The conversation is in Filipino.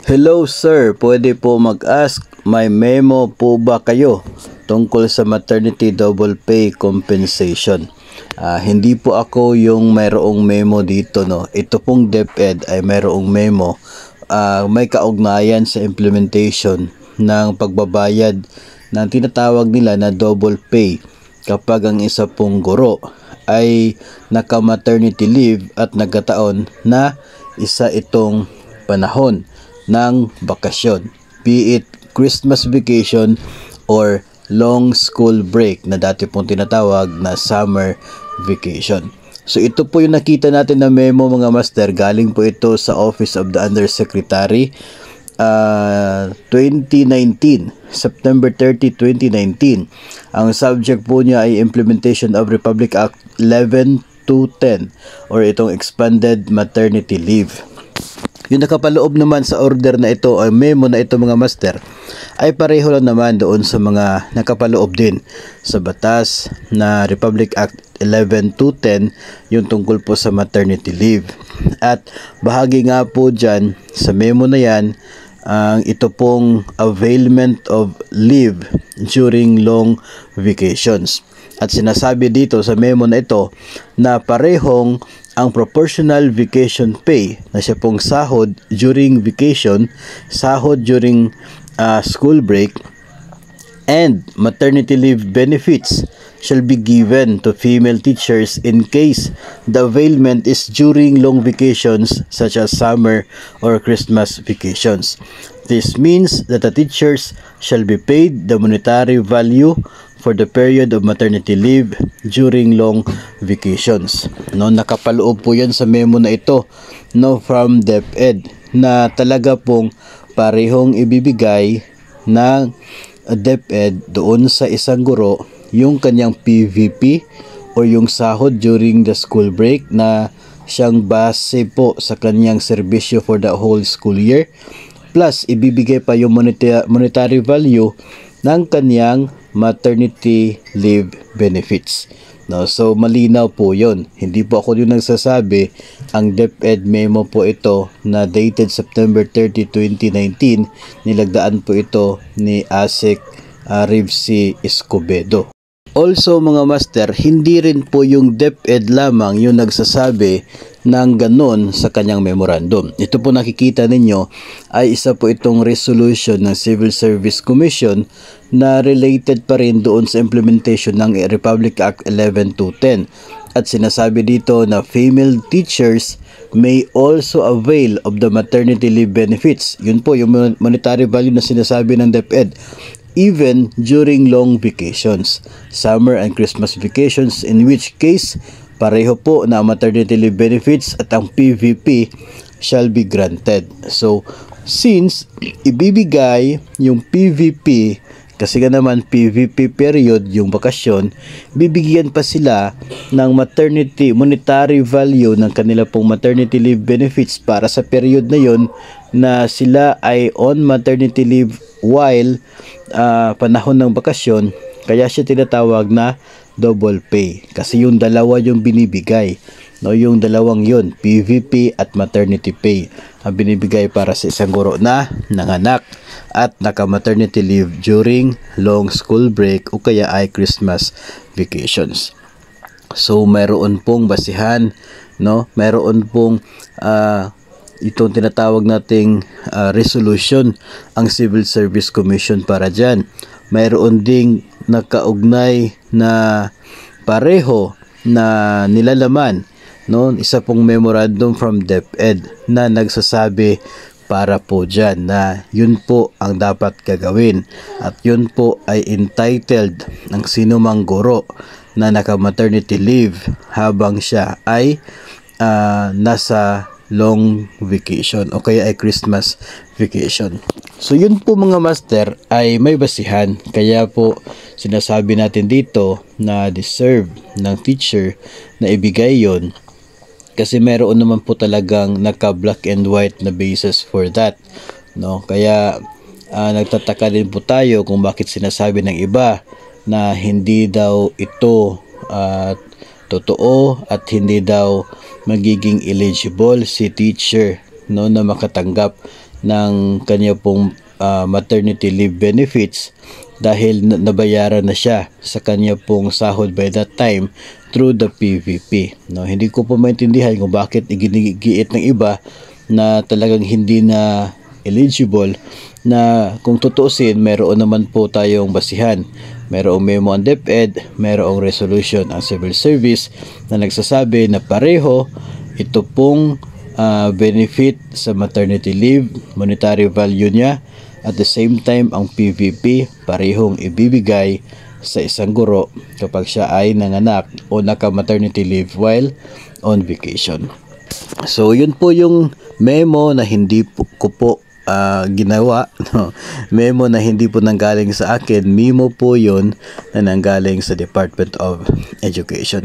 Hello sir, pwede po mag-ask, may memo po ba kayo tungkol sa maternity double pay compensation? Hindi po ako yung mayroong memo dito, no. Ito pong DepEd ay mayroong memo. May kaugnayan sa implementation ng pagbabayad ng tinatawag nila na double pay kapag ang isa pong guro ay naka-maternity leave at nagkataon na isa itong panahon ng bakasyon, be it Christmas vacation or long school break na dati pong tinatawag na summer vacation. So ito po yung nakita natin na memo mga master, galing po ito sa Office of the Undersecretary 2019, September 30, 2019. Ang subject po niya ay Implementation of Republic Act 11210 or itong Expanded Maternity Leave. Yung nakapaloob naman sa order na ito o memo na ito mga master ay pareho lang naman doon sa mga nakapaloob din sa batas na Republic Act 11210, yung tungkol po sa maternity leave. At bahagi nga po dyan sa memo na yan ang ito pong availment of leave during long vacations. At sinasabi dito sa memo na ito na parehong ang proportional vacation pay na siya pong sahod during vacation, sahod during school break, and maternity leave benefits shall be given to female teachers in case the availment is during long vacations such as summer or Christmas vacations. This means that the teachers shall be paid the monetary value for the period of maternity leave during long vacations. No, nakapaloob po 'yan sa memo na ito, no, from DepEd, na talaga pong parehong ibibigay ng DepEd doon sa isang guro yung kanyang PVP o yung sahod during the school break na siyang base po sa kanyang serbisyo for the whole school year, plus ibibigay pa yung monetary value ng kanyang maternity leave benefits. No, so malinaw po 'yon. Hindi po ako yung nagsasabi, ang DepEd memo po ito na dated September 30, 2019. Nilagdaan po ito ni ASEC Rivsi Escobedo. Also mga master, hindi rin po yung DepEd lamang yung nagsasabi ng ganon sa kanyang memorandum. Ito po nakikita ninyo ay isa po itong resolution ng Civil Service Commission na related pa rin doon sa implementation ng Republic Act 11210. At sinasabi dito na female teachers may also avail of the maternity leave benefits. Yun po yung monetary value na sinasabi ng DepEd, even during long vacations, summer and Christmas vacations, in which case pareho po na maternity leave benefits at ang PVP shall be granted. So since ibibigay yung PVP, kasi nga naman PVP period yung bakasyon, bibigyan pa sila ng maternity monetary value ng kanila pong maternity leave benefits para sa period na yon na sila ay on maternity leave while panahon ng bakasyon. Kaya siya tinatawag na double pay kasi yung dalawa yung binibigay, no, yung dalawang yun, PVP at maternity pay, ang binibigay para sa isang guro na nanganak at naka-maternity leave during long school break o kaya ay Christmas vacations. So mayroon pong basihan, no, mayroon pong itong tinatawag nating resolution ang Civil Service Commission para dyan. Mayroon ding nakaugnay na pareho na nilalaman, no, isa pong memorandum from DepEd na nagsasabi para po dyan na yun po ang dapat gagawin at yun po ay entitled ng sinumang guro na naka-maternity leave habang siya ay nasa long vacation o kaya ay Christmas vacation. So yun po mga master ay may basihan, kaya po sinasabi natin dito na deserve ng teacher na ibigay yon kasi meron naman po talagang naka black and white na basis for that, no. Kaya nagtataka din po tayo kung bakit sinasabi ng iba na hindi daw ito totoo at hindi daw magiging eligible si teacher, no, na makatanggap ng kanya pong maternity leave benefits dahil nabayaran na siya sa kanya pong sahod by that time through the PVP. No, hindi ko po maintindihan kung bakit iginigiit ng iba na talagang hindi na eligible, na kung tutuusin meron naman po tayong basihan. Merong memo ang DepEd, merong resolution ang Civil Service na nagsasabi na pareho ito pong benefit sa maternity leave, monetary value niya. At the same time, ang PVP parehong ibibigay sa isang guro kapag siya ay nanganak o naka-maternity leave while on vacation. So, yun po yung memo na hindi ko po ginawa. No? Memo na hindi po nanggaling sa akin. Memo po yun na nanggaling sa Department of Education.